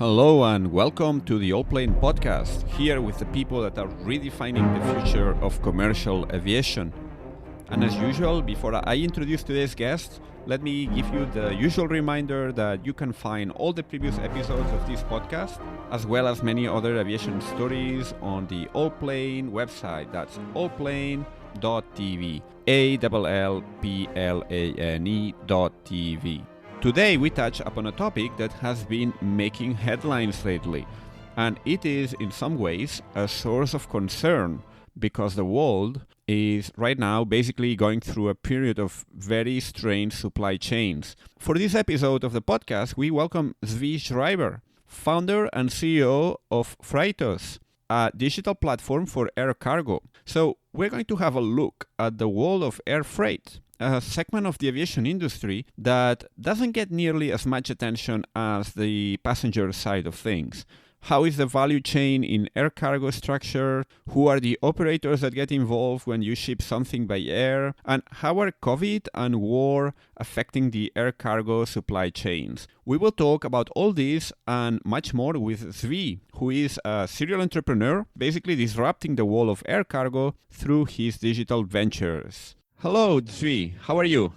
Hello and welcome to the Allplane Podcast, here with the people that are redefining the future of commercial aviation. And as usual, before I introduce today's guest, let me give you the usual reminder that you can find all the previous episodes of this podcast, as well as many other aviation stories on the Allplane website. That's Allplane.tv, Allplane.tv. Today we touch upon a topic that has been making headlines lately, and it is in some ways a source of concern because the world is right now basically going through a period of very strange supply chains. For this episode of the podcast, we welcome Zvi Schreiber, founder and CEO of Freightos, a digital platform for air cargo. So we're going to have a look at the world of air freight, a segment of the aviation industry that doesn't get nearly as much attention as the passenger side of things. How is the value chain in air cargo structured? Who are the operators that get involved when you ship something by air? And how are COVID and war affecting the air cargo supply chains? We will talk about all this and much more with Zvi, who is a serial entrepreneur, basically disrupting the world of air cargo through his digital ventures. Hello, Zvi. How are you?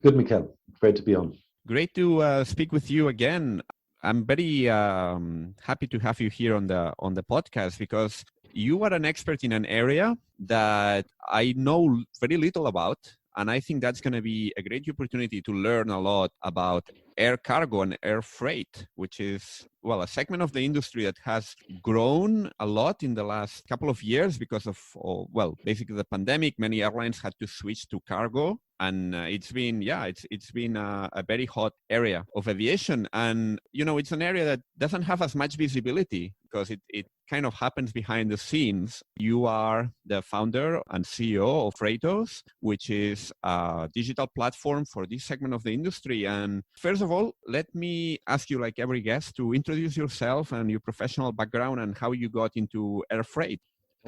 Good, Mikhail. Great to be on. Great to speak with you again. I'm very happy to have you here on the podcast because you are an expert in an area that I know very little about. And I think that's going to be a great opportunity to learn a lot about air cargo and air freight, which is, well, a segment of the industry that has grown a lot in the last couple of years because of, basically the pandemic. Many airlines had to switch to cargo. And it's been a very hot area of aviation. And, it's an area that doesn't have as much visibility because it kind of happens behind the scenes. You are the founder and CEO of Freightos, which is a digital platform for this segment of the industry. And first of all, let me ask you, like every guest, to introduce yourself and your professional background and how you got into air freight.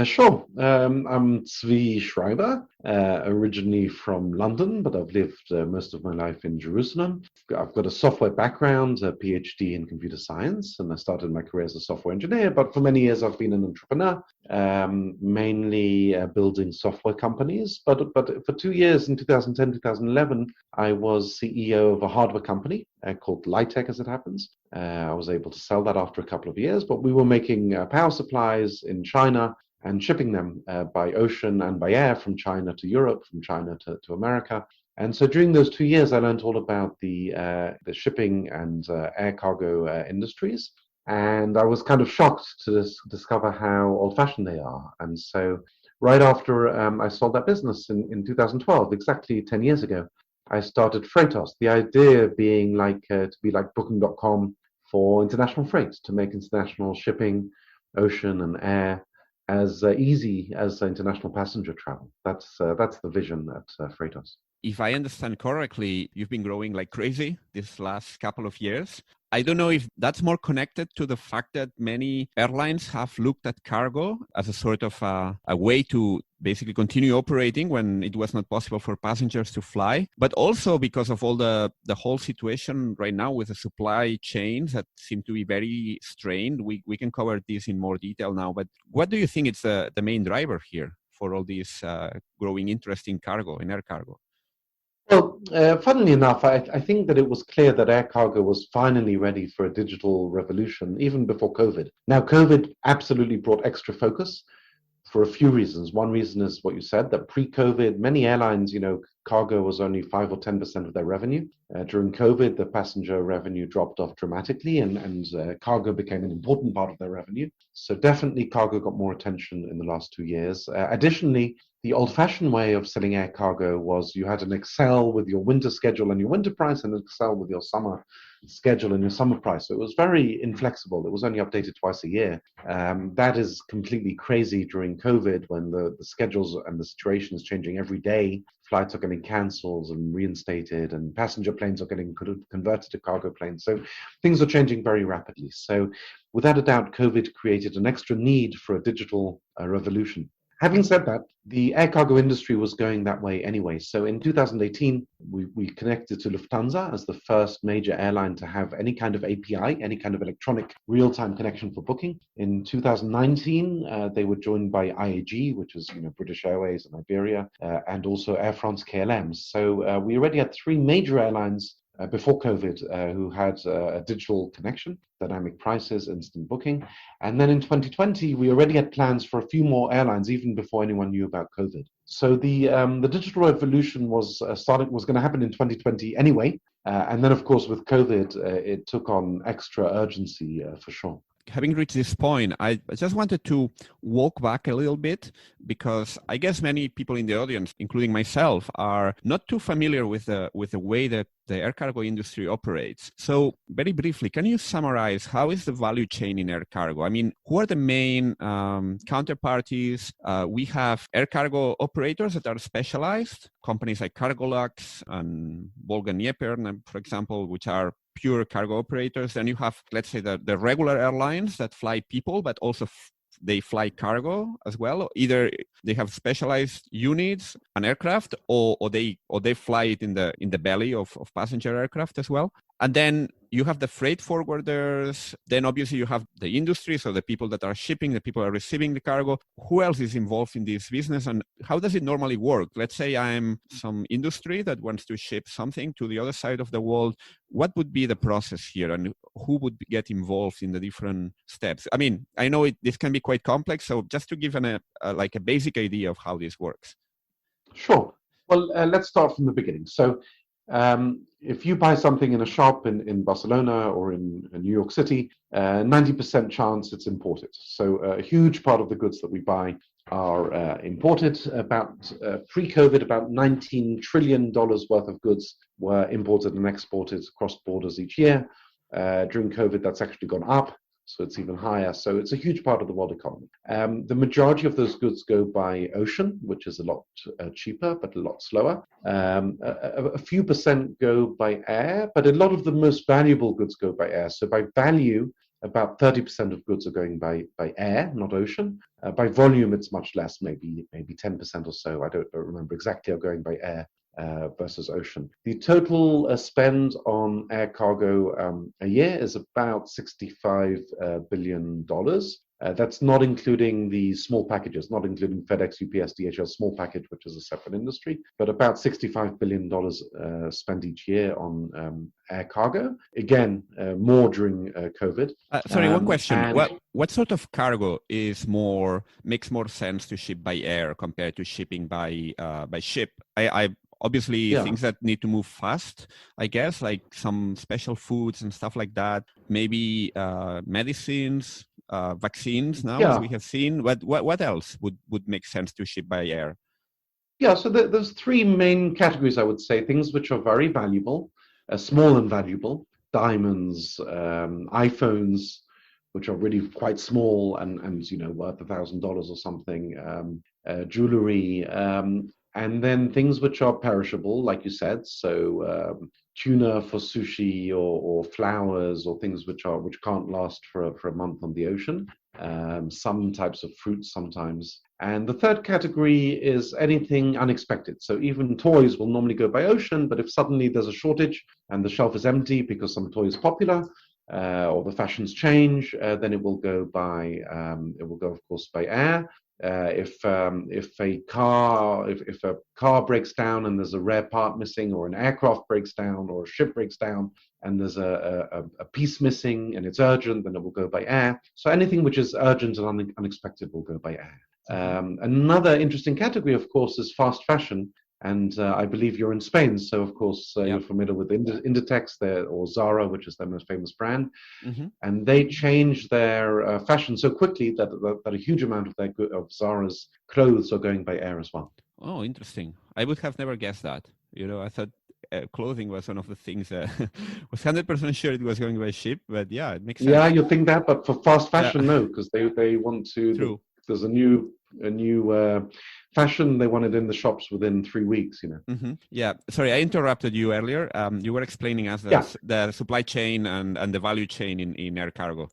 Sure. I'm Zvi Schreiber, originally from London, but I've lived most of my life in Jerusalem. I've got a software background, a PhD in computer science, and I started my career as a software engineer. But for many years, I've been an entrepreneur, mainly building software companies. But for 2 years, in 2010, 2011, I was CEO of a hardware company called Lightech, as it happens. I was able to sell that after a couple of years, but we were making power supplies in China and shipping them by ocean and by air from China to Europe, from China to America. And so during those 2 years, I learned all about the shipping and air cargo industries. And I was kind of shocked to discover how old-fashioned they are. And so right after I sold that business in 2012, exactly 10 years ago, I started Freightos, the idea being to be like Booking.com for international freight, to make international shipping, ocean and air, as easy as international passenger travel. That's the vision at Freightos. If I understand correctly, you've been growing like crazy this last couple of years. I don't know if that's more connected to the fact that many airlines have looked at cargo as a sort of a way to basically continue operating when it was not possible for passengers to fly, but also because of all the whole situation right now with the supply chains that seem to be very strained. We can cover this in more detail now, but what do you think is the main driver here for all this growing interest in cargo, in air cargo? Well, funnily enough, I think that it was clear that air cargo was finally ready for a digital revolution, even before COVID. Now, COVID absolutely brought extra focus for a few reasons. One reason is what you said, that pre-COVID, many airlines, cargo was only 5 or 10% of their revenue. During COVID, the passenger revenue dropped off dramatically and cargo became an important part of their revenue. So definitely cargo got more attention in the last 2 years. Additionally, the old-fashioned way of selling air cargo was you had an Excel with your winter schedule and your winter price and an Excel with your summer schedule and your summer price. So it was very inflexible. It was only updated twice a year. That is completely crazy during COVID when the schedules and the situation is changing every day. Flights are getting cancelled and reinstated and passenger planes are getting converted to cargo planes. So things are changing very rapidly. So without a doubt, COVID created an extra need for a digital revolution. Having said that, the air cargo industry was going that way anyway. So in 2018, we connected to Lufthansa as the first major airline to have any kind of API, any kind of electronic real-time connection for booking. In 2019, they were joined by IAG, which is British Airways and Iberia, and also Air France KLM. So we already had three major airlines before COVID, who had a digital connection, dynamic prices, instant booking. And then in 2020, we already had plans for a few more airlines, even before anyone knew about COVID. So the digital revolution was going to happen in 2020 anyway. And then, of course, with COVID, it took on extra urgency for sure. Having reached this point, I just wanted to walk back a little bit, because I guess many people in the audience, including myself, are not too familiar with the way that the air cargo industry operates. So very briefly, can you summarize how is the value chain in air cargo? I mean, who are the main counterparties? We have air cargo operators that are specialized, companies like Cargolux and Volga Dnieper, for example, which are pure cargo operators. Then you have, let's say, the regular airlines that fly people, but also they fly cargo as well. Either they have specialized units, an aircraft, or they fly it in the belly of passenger aircraft as well. And then you have the freight forwarders. Then obviously you have the industry, so the people that are shipping, the people that are receiving the cargo. Who else is involved in this business, and how does it normally work? Let's say I'm some industry that wants to ship something to the other side of the world. What would be the process here, and who would get involved in the different steps? I mean, I know this can be quite complex, so just to give a basic idea of how this works. Sure. Well, let's start from the beginning. So if you buy something in a shop in Barcelona or in New York City, 90% chance it's imported. So a huge part of the goods that we buy are imported. About pre-COVID, about $19 trillion worth of goods were imported and exported across borders each year. During COVID, that's actually gone up. So it's even higher. So it's a huge part of the world economy. The majority of those goods go by ocean, which is a lot cheaper, but a lot slower. A few percent go by air, but a lot of the most valuable goods go by air. So by value, about 30% of goods are going by air, not ocean. By volume, it's much less, maybe 10% or so. I don't remember exactly, are going by air versus ocean. The total spend on air cargo a year is about $65 billion. That's not including the small packages, not including FedEx, UPS, DHL small package, which is a separate industry, but about $65 billion spent each year on air cargo. Again, more during COVID. Sorry, one question. What sort of cargo makes more sense to ship by air compared to shipping by ship? Obviously, things that need to move fast, I guess, like some special foods and stuff like that. Maybe medicines, vaccines now, as we have seen. What else would make sense to ship by air? Yeah, so there's three main categories, I would say. Things which are very valuable, small and valuable. Diamonds, iPhones, which are really quite small and worth $1,000 or something. Jewelry. And then things which are perishable, like you said, so tuna for sushi or flowers or things which can't last for a month on the ocean. Some types of fruits sometimes. And the third category is anything unexpected. So even toys will normally go by ocean, but if suddenly there's a shortage and the shelf is empty because some toy is popular, or the fashions change, then it will go, of course, by air. If a car breaks down and there's a rare part missing, or an aircraft breaks down, or a ship breaks down and there's a piece missing and it's urgent, then it will go by air. So anything which is urgent and unexpected will go by air. Another interesting category, of course, is fast fashion. And I believe you're in Spain, so of course you're familiar with Inditex there, or Zara, which is their most famous brand. Mm-hmm. And they changed their fashion so quickly that a huge amount of Zara's clothes are going by air as well. Oh, interesting. I would have never guessed that. I thought clothing was one of the things that was 100% sure it was going by ship, but yeah, it makes sense. Yeah, you think that, but for fast fashion, no, because they want to. True. There's a new fashion, they want it in the shops within 3 weeks, Mm-hmm. Yeah. Sorry, I interrupted you earlier. You were explaining us the supply chain and the value chain in air cargo.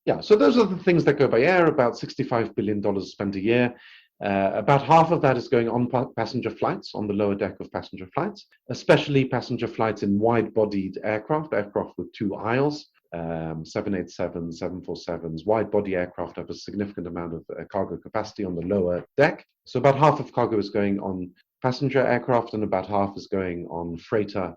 Yeah, so those are the things that go by air, about $65 billion spent a year. About half of that is going on passenger flights, on the lower deck of passenger flights, especially passenger flights in wide-bodied aircraft with two aisles. 787s, 747s, wide-body aircraft have a significant amount of cargo capacity on the lower deck. So about half of cargo is going on passenger aircraft, and about half is going on freighter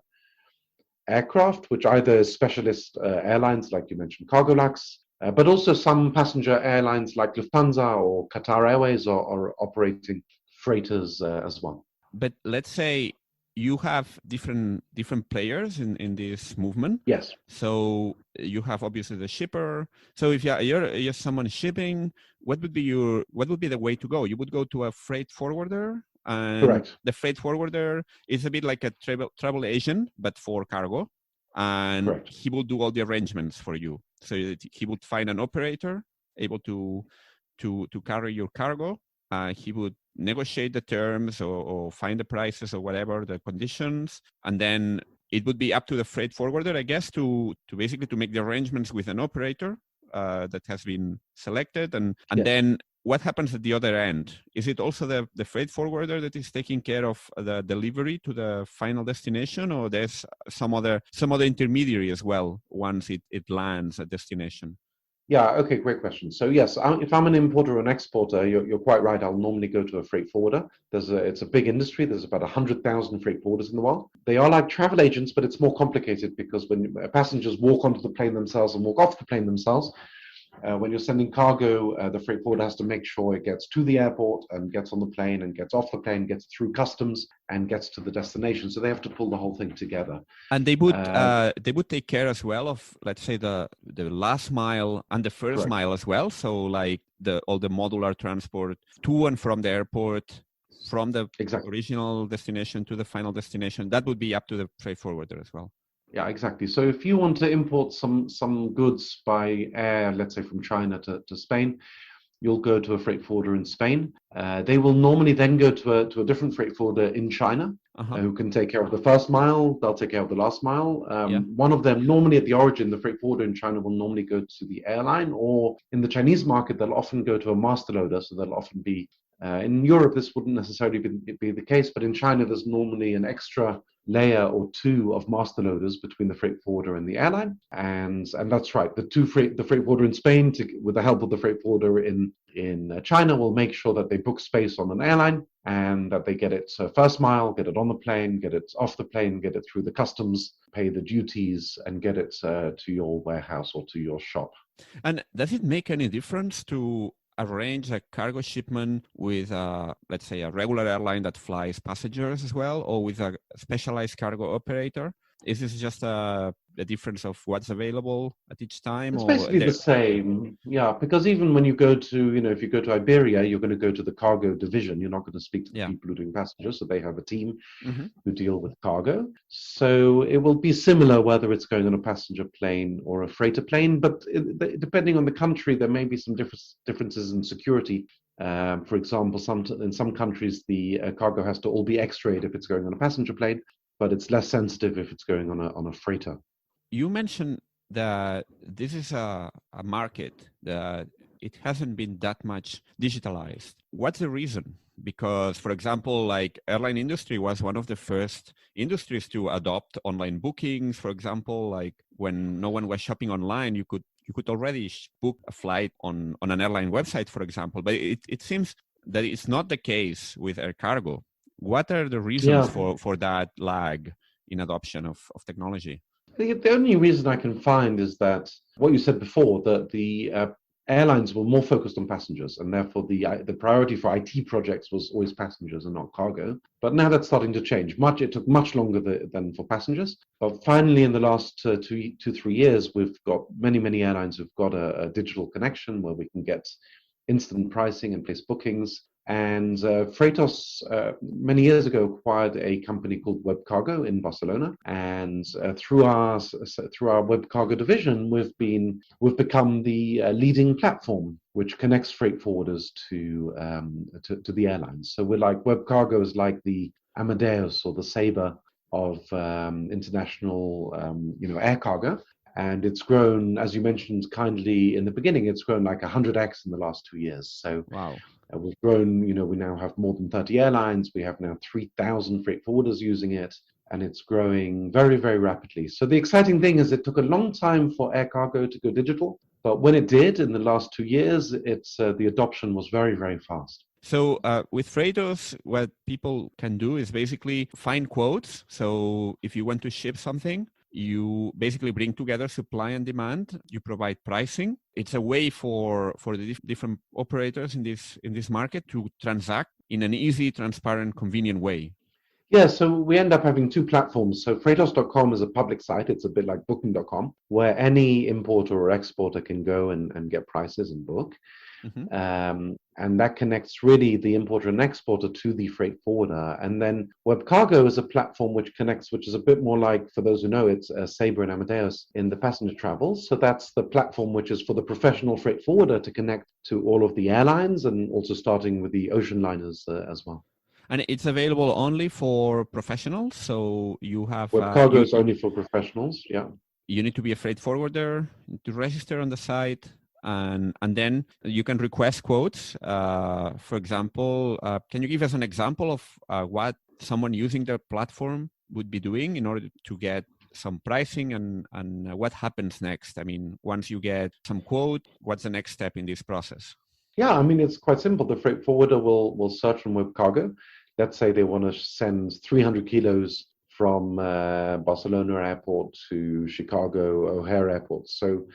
aircraft, which either is specialist airlines, like you mentioned, Cargolux, but also some passenger airlines like Lufthansa or Qatar Airways are operating freighters as well. But let's say you have different players in this movement. Yes. So you have obviously the shipper. So if you're someone shipping, what would be the way to go? You would go to a freight forwarder, and correct. The freight forwarder is a bit like a travel agent, but for cargo, and correct. He will do all the arrangements for you. So he would find an operator able to carry your cargo. He would negotiate the terms or find the prices or whatever the conditions, and then it would be up to the freight forwarder, I guess, to basically to make the arrangements with an operator that has been selected, and yes. Then what happens at the other end? Is it also the freight forwarder that is taking care of the delivery to the final destination, or there's some other intermediary as well once it lands at destination? Yeah, okay, great question. So yes, if I'm an importer or an exporter, you're quite right. I'll normally go to a freight forwarder. It's a big industry. There's about 100,000 freight forwarders in the world. They are like travel agents, but it's more complicated because when passengers walk onto the plane themselves and walk off the plane themselves, when you're sending cargo, the freight forwarder has to make sure it gets to the airport and gets on the plane and gets off the plane, gets through customs and gets to the destination. So they have to pull the whole thing together. And they would take care as well of, let's say, the last mile and the first correct. mile as well. So like all the modular transport to and from the airport, from the exactly. original destination to the final destination, that would be up to the freight forwarder as well. Yeah, exactly. So if you want to import some goods by air, let's say from China to Spain, you'll go to a freight forwarder in Spain. They will normally then go to a different freight forwarder in China, who can take care of the first mile. They'll take care of the last mile. One of them, normally at the origin, the freight forwarder in China will normally go to the airline, or in the Chinese market, they'll often go to a master loader. So they'll often be, in Europe, this wouldn't necessarily be the case, but in China, there's normally an extra layer or two of master loaders between the freight forwarder and the airline, and that's right. The freight forwarder in Spain, with the help of the freight forwarder in China, will make sure that they book space on an airline and that they get it first mile, get it on the plane, get it off the plane, get it through the customs, pay the duties, and get it to your warehouse or to your shop. And does it make any difference to arrange a cargo shipment with, let's say, a regular airline that flies passengers as well, or with a specialized cargo operator? Is this just a difference of what's available at each time? It's basically the same, yeah, because even when you go to, if you go to Iberia, you're going to go to the cargo division. You're not going to speak to the people who are doing passengers, so they have a team who deal with cargo. So it will be similar whether it's going on a passenger plane or a freighter plane, but depending on the country, there may be some differences in security. For example, in some countries, the cargo has to all be X-rayed if it's going on a passenger plane, but it's less sensitive if it's going on a freighter. You mentioned that this is a market that it hasn't been that much digitalized. What's the reason? Because, for example, like airline industry was one of the first industries to adopt online bookings. For example, like when no one was shopping online, you could already book a flight on an airline website, for example. But it seems that it's not the case with air cargo. What are the reasons for that lag in adoption of technology? The only reason I can find is that what you said before, that the airlines were more focused on passengers, and therefore the priority for IT projects was always passengers and not cargo. But now that's starting to change. It took much longer than for passengers. But finally, in the last 2-3 years, we've got many airlines who've got a digital connection where we can get instant pricing and place bookings. And Freightos many years ago acquired a company called Webcargo in Barcelona, and through our Webcargo division, we've become the leading platform which connects freight forwarders to the airlines. So we're like Webcargo is like the Amadeus or the Sabre of international air cargo. And it's grown, as you mentioned kindly in the beginning, it's grown like 100x in the last 2 years. So wow. We've grown, we now have more than 30 airlines. We have now 3,000 freight forwarders using it, and it's growing very, very rapidly. So the exciting thing is it took a long time for air cargo to go digital, but when it did in the last 2 years, the adoption was very, very fast. So with Freightos, what people can do is basically find quotes. So if you want to ship something, you basically bring together supply and demand. You provide pricing. It's a way for the different operators in this market to transact in an easy, transparent, convenient way. Yeah, so we end up having two platforms. So Freightos.com is a public site. It's a bit like Booking.com, where any importer or exporter can go and get prices and book. Mm-hmm. And that connects really the importer and exporter to the freight forwarder. And then Webcargo is a platform which connects, which is a bit more like, for those who know, it's Sabre and Amadeus in the passenger travel. So that's the platform which is for the professional freight forwarder to connect to all of the airlines, and also starting with the ocean liners as well. And it's available only for professionals. So you have Webcargo is only for professionals. Yeah. You need to be a freight forwarder to register on the site. And then you can request quotes. For example, can you give us an example of what someone using the platform would be doing in order to get some pricing and what happens next? I mean, once you get some quote, what's the next step in this process? Yeah, I mean, it's quite simple. The freight forwarder will search on Webcargo. Let's say they want to send 300 kilos from Barcelona airport to Chicago O'Hare airport. So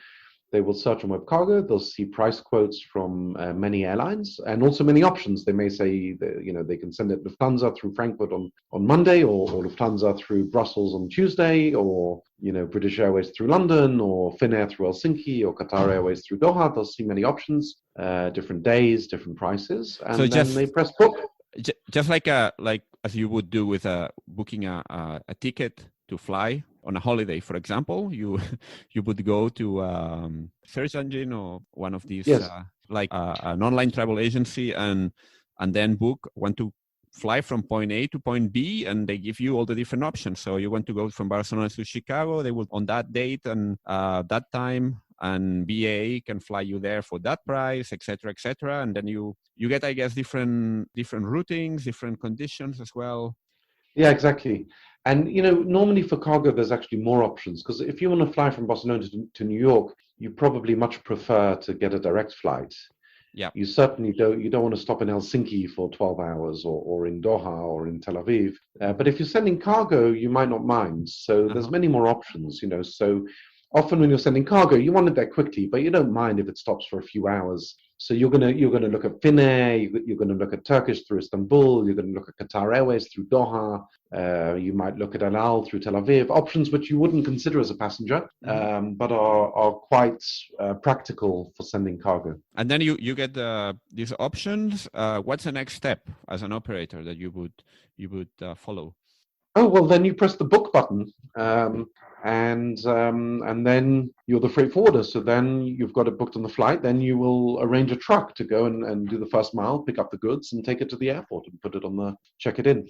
they will search on Webcargo. They'll see price quotes from many airlines and also many options. They may say that, they can send it Lufthansa through Frankfurt on Monday, or Lufthansa through Brussels on Tuesday, or British Airways through London, or Finnair through Helsinki, or Qatar Airways through Doha. They'll see many options, different days, different prices, and so then they press book. Just like as you would do with booking a ticket to fly on a holiday, for example, you would go to search engine or one of these, yes. An online travel agency, and then want to fly from point A to point B, and they give you all the different options. So you want to go from Barcelona to Chicago, they will on that date and that time, and BA can fly you there for that price, etc., etc. And then you get, I guess, different routings, different conditions as well. Yeah, exactly. And, normally for cargo, there's actually more options, because if you want to fly from Barcelona to New York, you probably much prefer to get a direct flight. Yeah. You certainly you don't want to stop in Helsinki for 12 hours or in Doha or in Tel Aviv. But if you're sending cargo, you might not mind. So there's many more options, So often when you're sending cargo, you want it there quickly, but you don't mind if it stops for a few hours. So you're gonna look at Finnair, you're gonna look at Turkish through Istanbul, you're gonna look at Qatar Airways through Doha, you might look at El Al through Tel Aviv, options which you wouldn't consider as a passenger, but are quite practical for sending cargo. And then you get these options. What's the next step as an operator that you would follow? Oh, well, then you press the book button, and then you're the freight forwarder. So then you've got it booked on the flight. Then you will arrange a truck to go and do the first mile, pick up the goods, and take it to the airport and put it on check it in.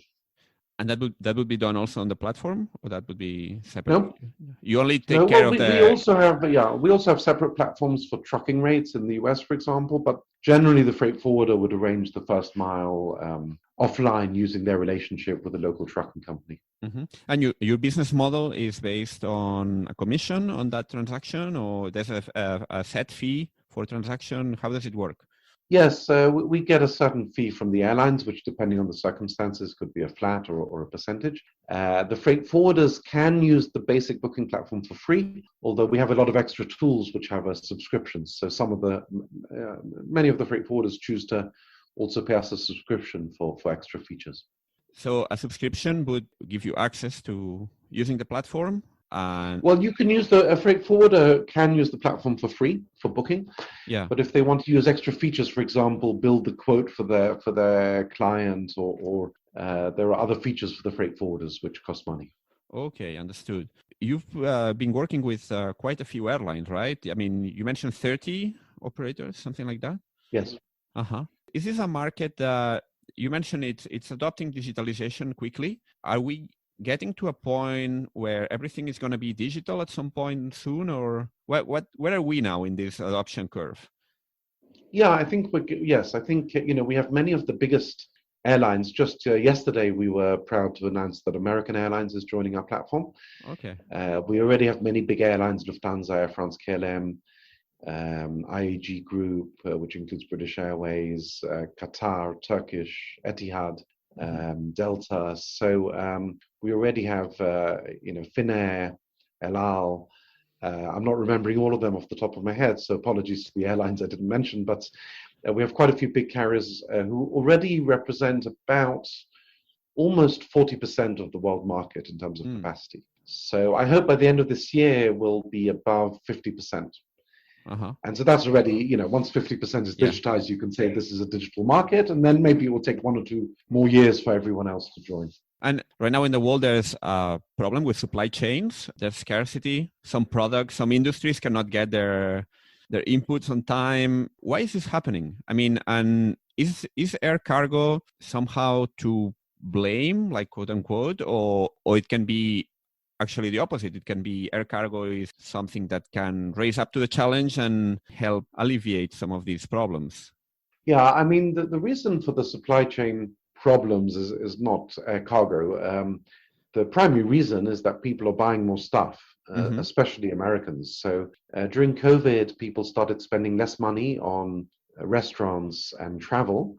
And that would be done also on the platform, or that would be separate? No. You only take care of the... We also have separate platforms for trucking rates in the US, for example, but generally the freight forwarder would arrange the first mile offline using their relationship with the local trucking company. Mm-hmm. And your business model is based on a commission on that transaction, or there's a set fee for transaction? How does it work? Yes, we get a certain fee from the airlines, which depending on the circumstances could be a flat or a percentage. The freight forwarders can use the basic booking platform for free, although we have a lot of extra tools which have a subscription. So many of the freight forwarders choose to also pay us a subscription for extra features. So a subscription would give you access to using the platform? Well, you can use a freight forwarder can use the platform for free for booking. Yeah. But if they want to use extra features, for example, build the quote for their client, or there are other features for the freight forwarders which cost money. Okay, understood. You've been working with quite a few airlines, right? I mean, you mentioned 30 operators, something like that? Yes. Is this a market that you mentioned it's adopting digitalization quickly? Are we getting to a point where everything is going to be digital at some point soon, or where are we now in this adoption curve? Yeah, I think yes, I think we have many of the biggest airlines. Just yesterday, we were proud to announce that American Airlines is joining our platform. Okay. We already have many big airlines: Lufthansa, Air France, KLM, IAG Group, which includes British Airways, Qatar, Turkish, Etihad, Hmm. Delta. So we already have, Finnair, El Al. I'm not remembering all of them off the top of my head, so apologies to the airlines I didn't mention. But we have quite a few big carriers who already represent about almost 40% of the world market in terms of Mm. capacity. So I hope by the end of this year we'll be above 50%. Uh-huh. And so that's already, once 50% is Yeah. digitized, you can say this is a digital market, and then maybe it will take 1 or 2 more years for everyone else to join. And right now in the world, there's a problem with supply chains. There's scarcity. Some products, some industries cannot get their inputs on time. Why is this happening? I mean, and is air cargo somehow to blame, like quote unquote, or it can be actually the opposite? It can be air cargo is something that can raise up to the challenge and help alleviate some of these problems. Yeah, I mean, the reason for the supply chain problems is not cargo. The primary reason is that people are buying more stuff, Mm-hmm. especially Americans. So during COVID, people started spending less money on restaurants and travel,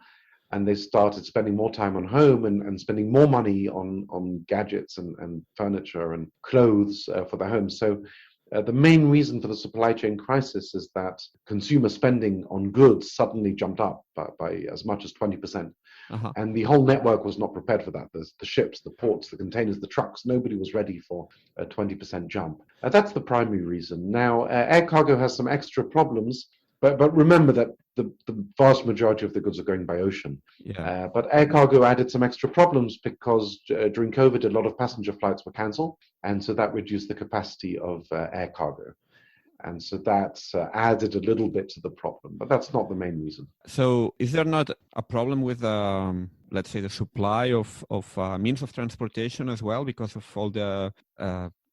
and they started spending more time on home and spending more money on gadgets and furniture and clothes for their homes. So the main reason for the supply chain crisis is that consumer spending on goods suddenly jumped up by as much as 20%. Uh-huh. And the whole network was not prepared for that. The ships, the ports, the containers, the trucks, nobody was ready for a 20% jump. That's the primary reason. Now, air cargo has some extra problems, but remember that the vast majority of the goods are going by ocean. Yeah. But air cargo added some extra problems because during COVID, a lot of passenger flights were cancelled, and so that reduced the capacity of air cargo. And so that's added a little bit to the problem, but that's not the main reason. So, is there not a problem with, let's say, the supply of means of transportation as well because of all the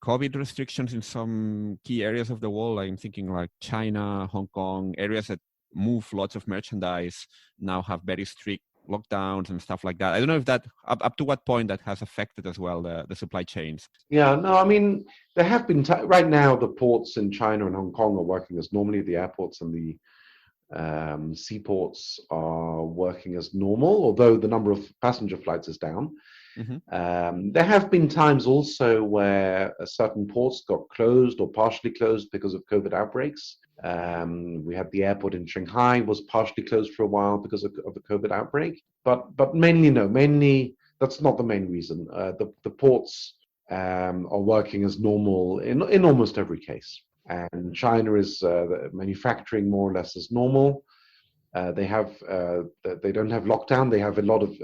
COVID restrictions in some key areas of the world? I'm thinking like China, Hong Kong, areas that move lots of merchandise now have very strict lockdowns and stuff like that. I don't know if that up to what point that has affected as well the supply chains. Yeah, no, I mean, there have been, right now, the ports in China and Hong Kong are working as normally. The airports and the seaports are working as normal, although the number of passenger flights is down. Mm-hmm. There have been times also where certain ports got closed or partially closed because of COVID outbreaks. We had the airport in Shanghai was partially closed for a while because of a COVID outbreak, but mainly no, mainly that's not the main reason. The ports are working as normal in almost every case, and China is manufacturing more or less as normal. They don't have lockdown. They have a lot of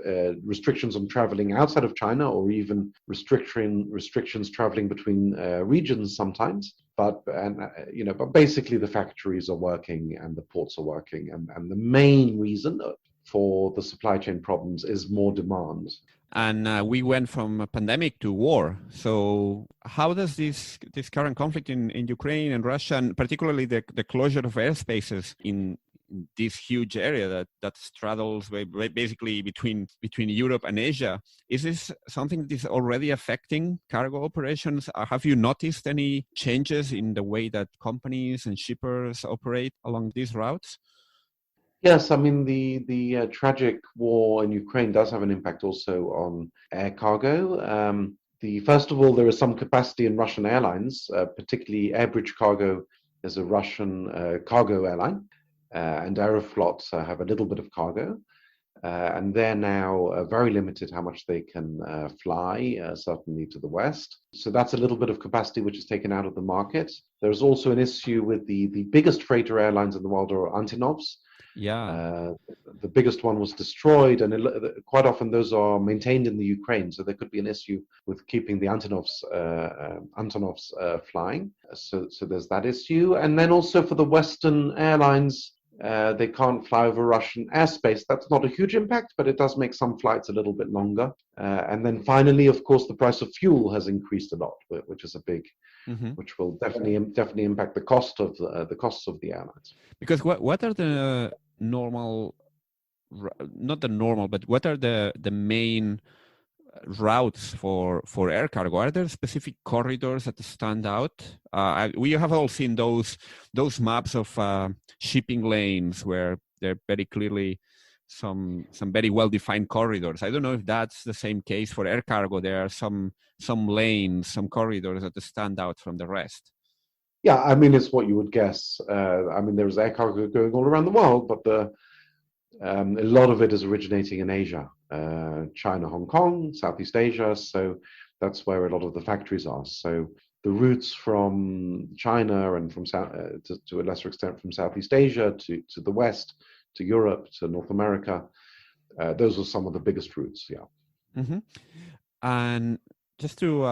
restrictions on traveling outside of China, or even restrictions traveling between regions sometimes. But basically the factories are working and the ports are working, and the main reason for the supply chain problems is more demand. And we went from a pandemic to war. So how does this current conflict in Ukraine and Russia, and particularly the closure of airspaces in this huge area that straddles basically between Europe and Asia, is this something that is already affecting cargo operations? Have you noticed any changes in the way that companies and shippers operate along these routes? Yes, I mean the tragic war in Ukraine does have an impact also on air cargo. First of all, there is some capacity in Russian airlines, particularly Airbridge Cargo is a Russian cargo airline, and Aeroflot have a little bit of cargo. And they're now very limited how much they can fly, certainly to the west. So that's a little bit of capacity which is taken out of the market. There's also an issue with the biggest freighter airlines in the world are Antonovs. Yeah. The biggest one was destroyed, and quite often those are maintained in the Ukraine. So there could be an issue with keeping the Antonovs flying. So there's that issue. And then also for the Western airlines, they can't fly over Russian airspace. That's not a huge impact, but it does make some flights a little bit longer. And then finally, of course, the price of fuel has increased a lot, which is a big, Mm-hmm. which will definitely impact the costs of the airlines. Because what are the normal, not the normal, but what are the main routes for air cargo? Are there specific corridors that stand out? We have all seen those maps of shipping lanes where they're very clearly some very well defined corridors. I don't know if that's the same case for air cargo. There are some lanes, some corridors that stand out from the rest. Yeah, I mean, it's what you would guess. I mean, there's air cargo going all around the world, but a lot of it is originating in Asia, China, Hong Kong, Southeast Asia. So that's where a lot of the factories are. So the routes from China and from to a lesser extent from Southeast Asia to the West, to Europe, to North America, those are some of the biggest routes. Yeah. Mm-hmm. And just to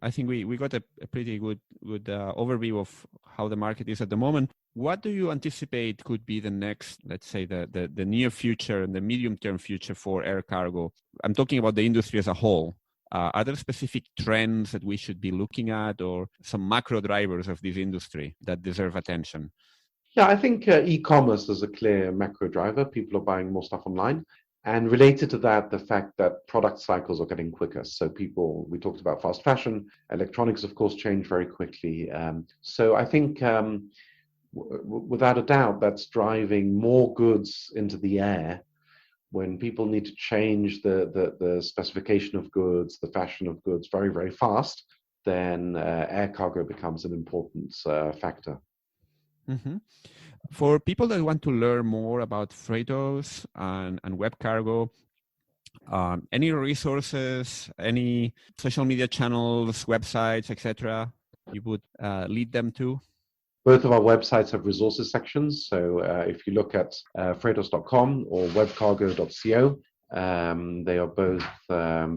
I think we got a pretty good overview of how the market is at the moment. What do you anticipate could be the next, let's say, the near future and the medium term future for air cargo? I'm talking about the industry as a whole. Are there specific trends that we should be looking at, or some macro drivers of this industry that deserve attention? Yeah, I think e-commerce is a clear macro driver. People are buying more stuff online. And related to that, the fact that product cycles are getting quicker. So we talked about fast fashion, electronics, of course, change very quickly. So I think without a doubt, that's driving more goods into the air. When people need to change the specification of goods, the fashion of goods very, very fast, then air cargo becomes an important factor. Mm-hmm. For people that want to learn more about Freightos and Webcargo, any resources, any social media channels, websites, etc., you would lead them to? Both of our websites have resources sections. So if you look at Freightos.com or Webcargo.co, they are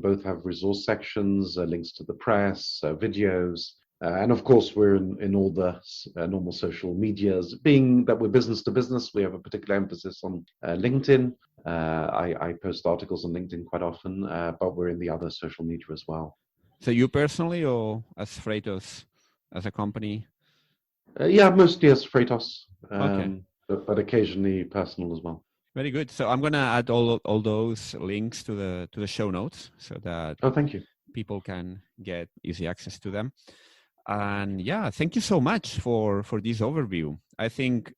both have resource sections, links to the press, videos. And of course, we're in all the normal social medias. Being that we're business to business, we have a particular emphasis on LinkedIn. I post articles on LinkedIn quite often, but we're in the other social media as well. So you personally, or as Freightos, as a company? Yeah, mostly as Freightos, Okay. but occasionally personal as well. Very good. So I'm gonna add all those links to the show notes so that Thank you. people can get easy access to them. And yeah, thank you so much for this overview. I think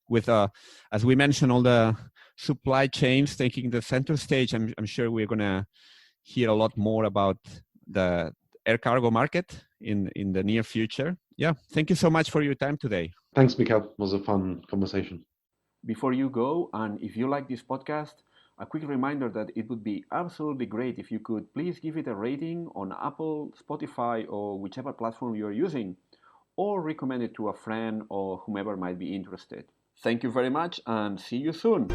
with as we mentioned, all the supply chains taking the center stage, I'm sure we're gonna hear a lot more about the air cargo market in the near future. Yeah, thank you so much for your time today. Thanks, Mikhail. It was a fun conversation. Before you go, and if you like this podcast, a quick reminder that it would be absolutely great if you could please give it a rating on Apple, Spotify, or whichever platform you're using, or recommend it to a friend or whomever might be interested. Thank you very much, and see you soon.